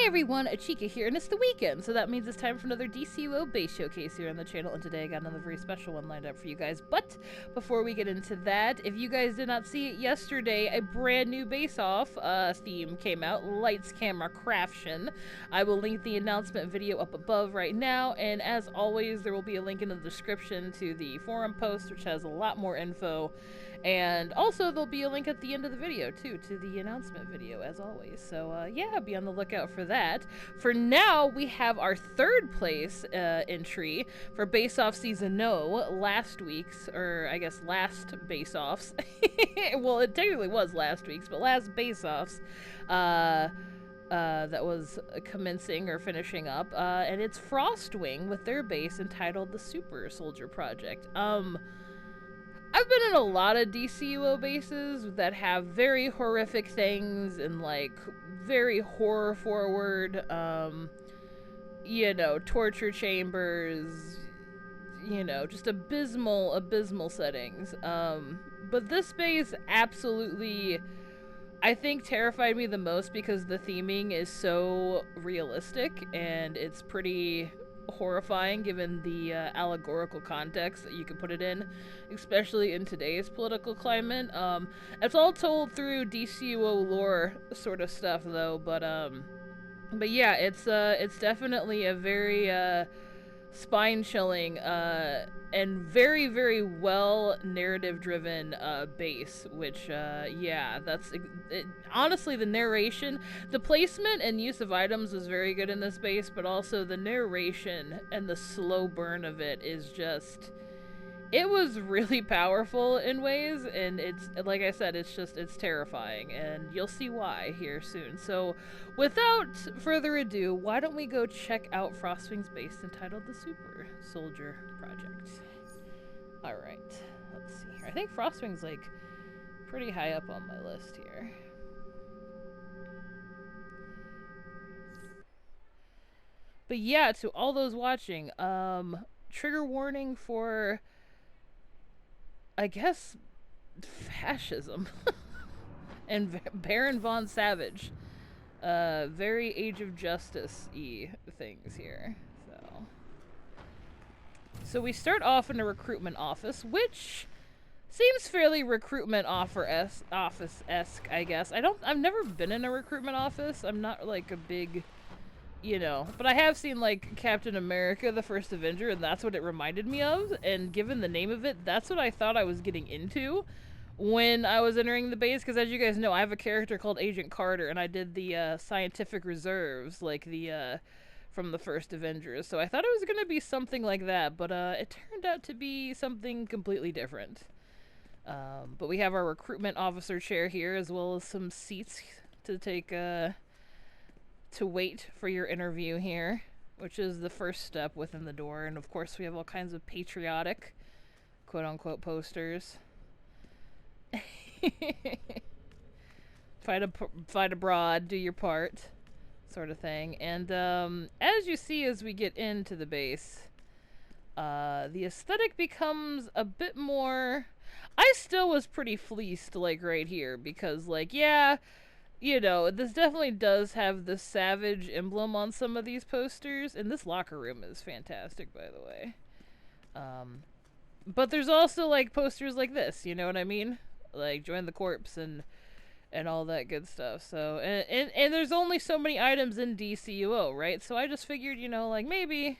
Hey everyone, Achikah here, and it's the weekend, so that means it's time for another DCUO base showcase here on the channel, and today I got another very special one lined up for you guys. But before we get into that, if you guys did not see it yesterday, a brand new base-off theme came out, Lights, Camera, Craftion. I will link the announcement video up above right now, and as always, there will be a link in the description to the forum post, which has a lot more info. And also, there'll be a link at the end of the video, too, to the announcement video, as always. So, yeah, be on the lookout for that. For now, we have our third place entry for Base Off Season No, last week's, or I guess last Base Offs. Well, it technically was last week's, but last Base Offs. That was commencing or finishing up, and it's FR0ST WING with their base entitled the Super Soldier Project. I've been in a lot of DCUO bases that have very horrific things and, like, very horror-forward, you know, torture chambers, you know, just abysmal settings. But this base absolutely, I think, terrified me the most because the theming is so realistic and it's pretty horrifying given the allegorical context that you can put it in, especially in today's political climate. It's all told through DCUO lore sort of stuff though, but yeah, it's definitely a very spine-chilling and very well narrative-driven base, which yeah, that's it. Honestly, the narration, the placement and use of items was very good in this base, but also the narration and the slow burn of it is just, it was really powerful in ways, and it's, like I said, it's terrifying, and you'll see why here soon. So, without further ado, why don't we go check out FR0ST WING's base entitled the Super Soldier Project. Alright, let's see here. I think FR0ST WING's, like, pretty high up on my list here. But yeah, to all those watching, trigger warning for, I guess, fascism and Baron von Savage. Very Age of Justice-y things here. So we start off in a recruitment office, which seems fairly recruitment office-esque, I guess. I've never been in a recruitment office. I'm not like a big, you know, but I have seen like Captain America, the First Avenger, and that's what it reminded me of. And given the name of it, that's what I thought I was getting into when I was entering the base, because as you guys know, I have a character called Agent Carter, and I did the scientific reserves, like the from the First Avengers. So I thought it was going to be something like that, but it turned out to be something completely different. But we have our recruitment officer chair here, as well as some seats to take to wait for your interview here, which is the first step within the door. And of course, we have all kinds of patriotic, quote-unquote, posters. Fight abroad, do your part, sort of thing. And as you see as we get into the base, the aesthetic becomes a bit more, I still was pretty fleeced, like, right here, because, like, yeah, you know, this definitely does have the Savage emblem on some of these posters, and this locker room is fantastic, by the way. But there's also, like, posters like this, you know what I mean? Like, join the corps and all that good stuff. So, and there's only so many items in DCUO, right? So I just figured, you know, like, maybe,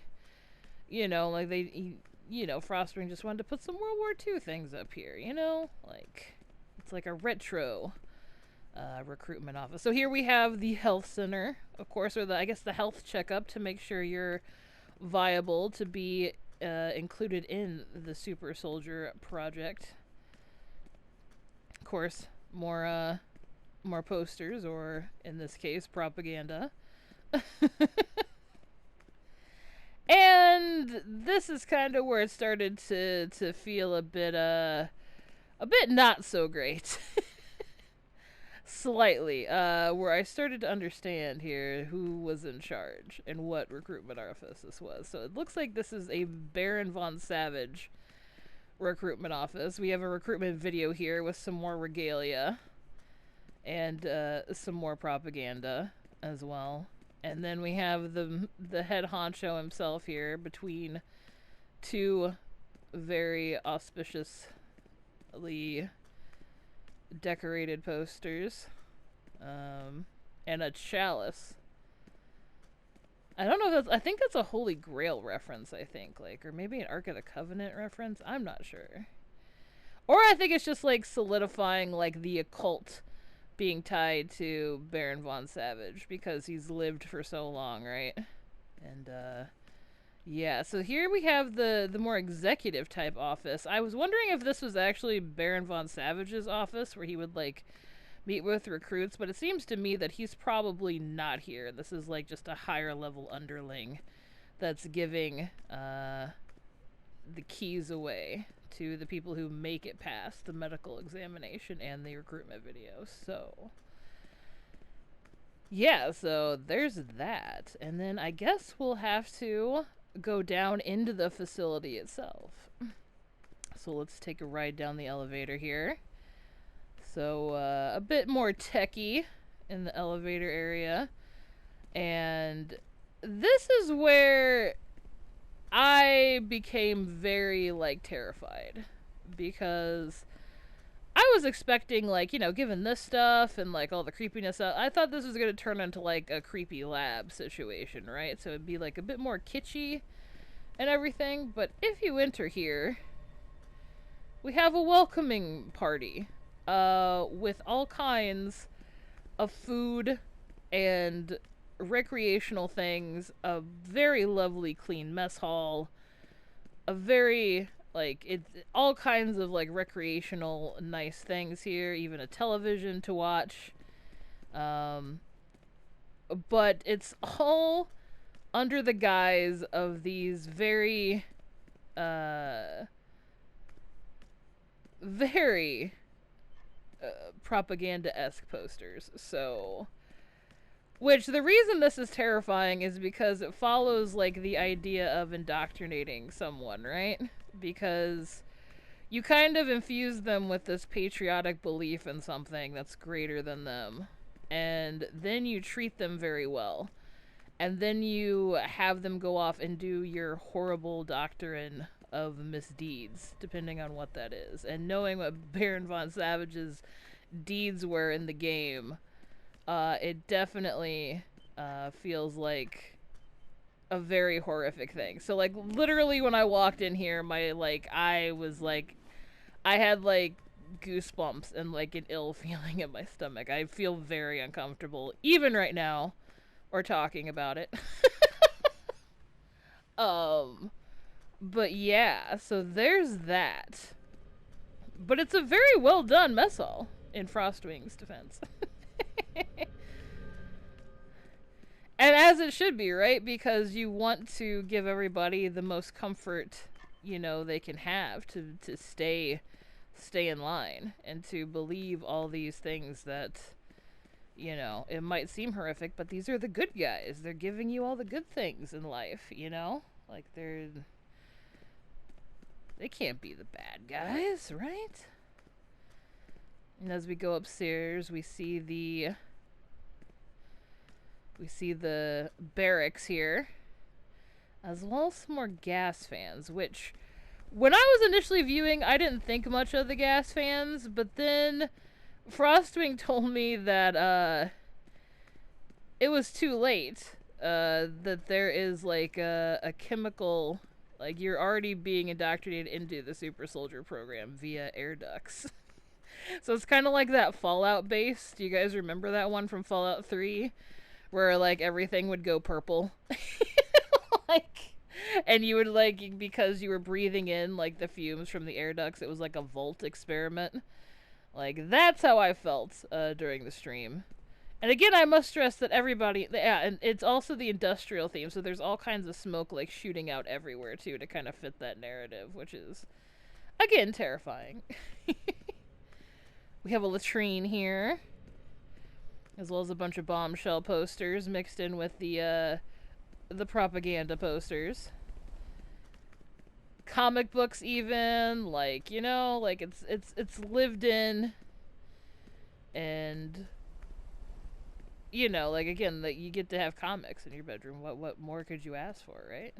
you know, like, you know, FR0ST WING just wanted to put some World War II things up here, you know? Like, it's like a retro recruitment office. So here we have the health center, of course, or I guess the health checkup to make sure you're viable to be included in the Super Soldier Project. Of course, more posters, or in this case, propaganda. And this is kind of where it started to feel a bit not so great. Slightly, where I started to understand here who was in charge and what recruitment office this was. So it looks like this is a Baron von Savage recruitment office. We have a recruitment video here with some more regalia and some more propaganda as well. And then we have the head honcho himself here between two very auspiciously decorated posters. And a chalice. I don't know if that's, I think that's a Holy Grail reference, I think. Like, or maybe an Ark of the Covenant reference? I'm not sure. Or I think it's just like solidifying like the occult being tied to Baron von Savage because he's lived for so long, right? And yeah, so here we have the more executive type office. I was wondering if this was actually Baron von Savage's office where he would like meet with recruits, but it seems to me that he's probably not here. This is like just a higher level underling that's giving the keys away to the people who make it past the medical examination and the recruitment video. So yeah, so there's that. And then I guess we'll have to go down into the facility itself. So let's take a ride down the elevator here. So a bit more techy in the elevator area. And this is where I became very, like, terrified. Because I was expecting, like, you know, given this stuff and, like, all the creepiness, I thought this was going to turn into, like, a creepy lab situation, right? So it'd be, like, a bit more kitschy and everything. But if you enter here, we have a welcoming party with all kinds of food and recreational things, a very lovely clean mess hall, a very, like, all kinds of, like, recreational nice things here, even a television to watch. But it's all under the guise of these very, very propaganda-esque posters. So, which the reason this is terrifying is because it follows like the idea of indoctrinating someone, right? Because you kind of infuse them with this patriotic belief in something that's greater than them, and then you treat them very well, and then you have them go off and do your horrible doctrine of misdeeds, depending on what that is. And knowing what Baron von Savage's deeds were in the game, it definitely feels like a very horrific thing. So, like, literally when I walked in here, my, like, I was, like, I had, like, goosebumps and, like, an ill feeling in my stomach. I feel very uncomfortable, even right now, or talking about it. But yeah, so there's that. But it's a very well done mess hall, in Frostwing's defense. And as it should be, right? Because you want to give everybody the most comfort, you know, they can have to stay in line and to believe all these things that, you know, it might seem horrific, but these are the good guys. They're giving you all the good things in life, you know? Like, they can't be the bad guys, right? And as we go upstairs, we see the barracks here, as well as some more gas fans, which, when I was initially viewing, I didn't think much of the gas fans, but then Frostwing told me that it was too late, that there is like a chemical, like, you're already being indoctrinated into the super soldier program via air ducts. So it's kind of like that Fallout base. Do you guys remember that one from Fallout 3? Where, like, everything would go purple. Like, and you would, like, because you were breathing in, like, the fumes from the air ducts, it was like a Volt experiment. Like, that's how I felt during the stream. And again, I must stress that everybody, yeah, and it's also the industrial theme, so there's all kinds of smoke, like, shooting out everywhere, too, to kind of fit that narrative, which is, again, terrifying. We have a latrine here, as well as a bunch of bombshell posters mixed in with the propaganda posters. Comic books, even, like, you know, like, it's lived in, and you know, like, again, that you get to have comics in your bedroom. What more could you ask for, right?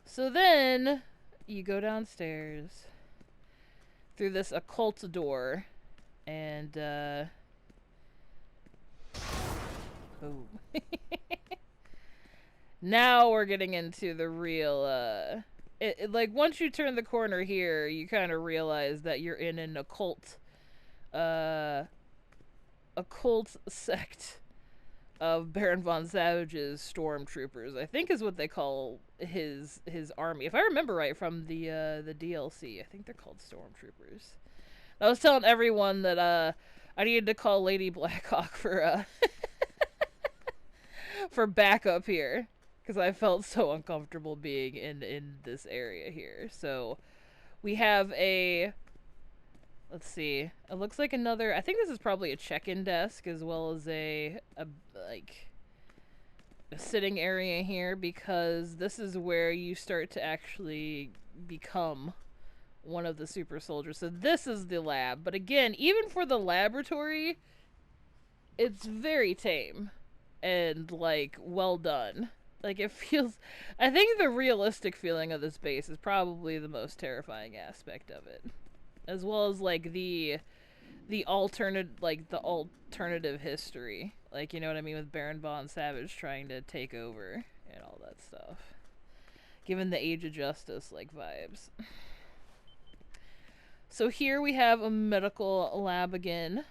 So then you go downstairs through this occult door, and boom. Now we're getting into the real like, once you turn the corner here, you kind of realize that you're in an occult sect of Baron von Savage's stormtroopers, I think is what they call his army. If I remember right from the DLC, I think they're called stormtroopers. I was telling everyone that I needed to call Lady Blackhawk for for backup here, because I felt so uncomfortable being in this area here. So we have a, let's see, it looks like another, I think this is probably a check-in desk, as well as a like a sitting area here, because this is where you start to actually become one of the super soldiers. So this is the lab, but again, even for the laboratory, it's very tame and, like, well done. Like, it feels, I think the realistic feeling of this base is probably the most terrifying aspect of it, as well as, like, the alternative history, like, you know what I mean, with Baron von Savage trying to take over and all that stuff, given the Age of Justice, like, vibes. So here we have a medical lab again,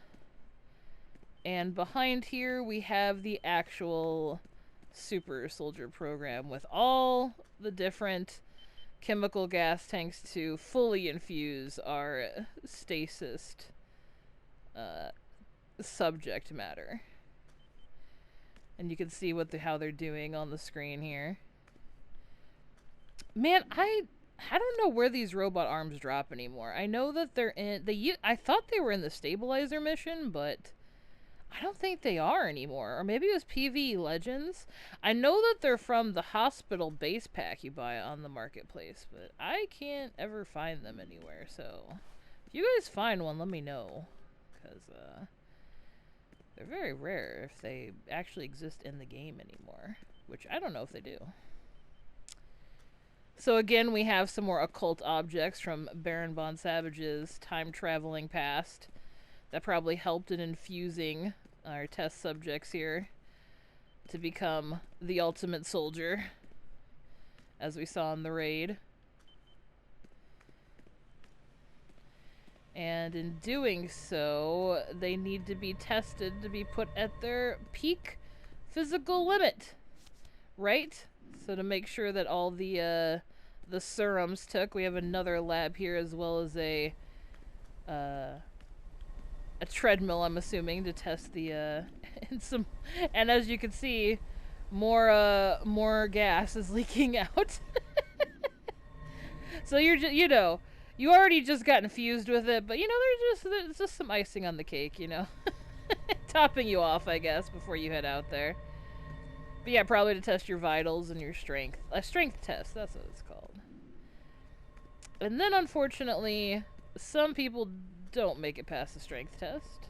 and behind here we have the actual super soldier program with all the different chemical gas tanks to fully infuse our stasis subject matter. And you can see how they're doing on the screen here. Man, I don't know where these robot arms drop anymore. I know that they're in I thought they were in the stabilizer mission, but I don't think they are anymore. Or maybe it was PvE Legends. I know that they're from the hospital base pack you buy on the marketplace, but I can't ever find them anywhere. So if you guys find one, let me know, because they're very rare if they actually exist in the game anymore, which I don't know if they do. So again, we have some more occult objects from Baron von Savage's time-traveling past that probably helped in infusing our test subjects here to become the ultimate soldier, as we saw in the raid. And in doing so, they need to be tested to be put at their peak physical limit, right? So to make sure that all the serums took, we have another lab here, as well as a treadmill, I'm assuming, to test the and as you can see, more gas is leaking out. So you're just, you know, you already just got infused with it, but you know, there's just some icing on the cake, you know. Topping you off, I guess, before you head out there. But yeah, probably to test your vitals and your strength. A strength test, that's what it's called. And then, unfortunately, some people don't make it past the strength test.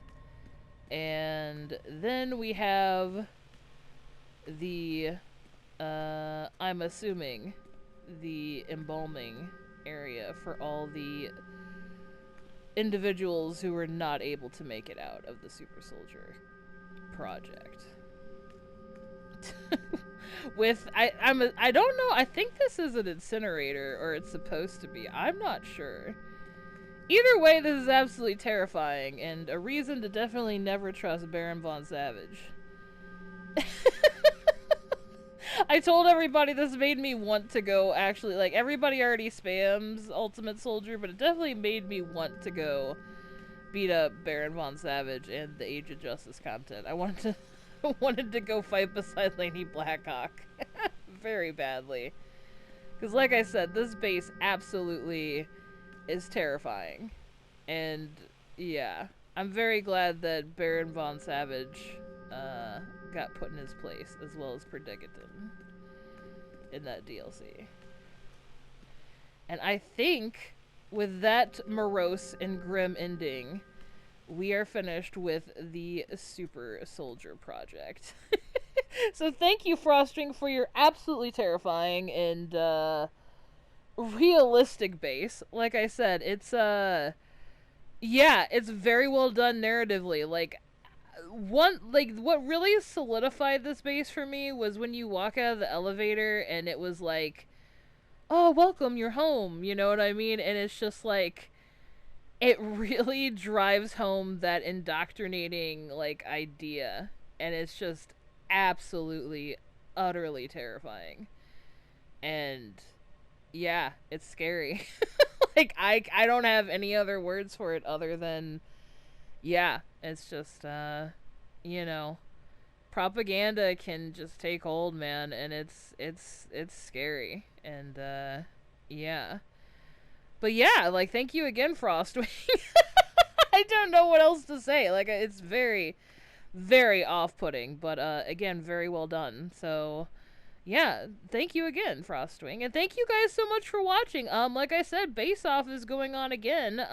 And then we have the, I'm assuming, the embalming area for all the individuals who were not able to make it out of the Super Soldier project. With I don't know, I think this is an incinerator, or it's supposed to be. I'm not sure. Either way, this is absolutely terrifying, and a reason to definitely never trust Baron von Savage. I told everybody this made me want to go, actually, like, everybody already spams Ultimate Soldier, but it definitely made me want to go beat up Baron von Savage and the Age of Justice content. I wanted to go fight beside Lady Blackhawk. Very badly. Because like I said, this base absolutely is terrifying. And yeah, I'm very glad that Baron von Savage got put in his place, as well as Predicatum in that DLC. And I think with that morose and grim ending, we are finished with the Super Soldier project. So thank you, Frostwing, for your absolutely terrifying and realistic base. Like I said, it's yeah, it's very well done narratively. What really solidified this base for me was when you walk out of the elevator and it was like, "Oh, welcome, you're home." You know what I mean? And it's just like it really drives home that indoctrinating idea, and it's just absolutely utterly terrifying. And yeah, it's scary. I don't have any other words for it other than yeah, it's just you know, propaganda can just take hold, man, and it's scary. And yeah. But yeah, thank you again, Frostwing. I don't know what else to say. It's very, very off-putting, but again, very well done. So yeah, thank you again, Frostwing, and thank you guys so much for watching. Like I said, Base Off is going on again.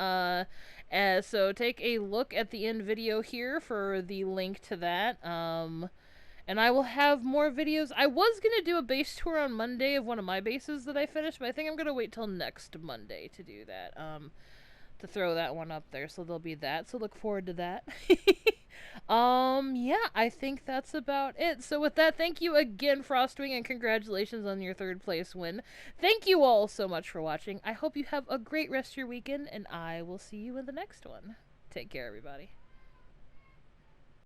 So take a look at the end video here for the link to that. And I will have more videos. I was gonna do a base tour on Monday of one of my bases that I finished, but I think I'm gonna wait till next Monday to do that. To throw that one up there, so there'll be that. So look forward to that. Yeah, I think that's about it. So with that, thank you again, Frostwing, and congratulations on your 3rd place win. Thank you all so much for watching. I hope you have a great rest of your weekend, and I will see you in the next one. Take care, everybody.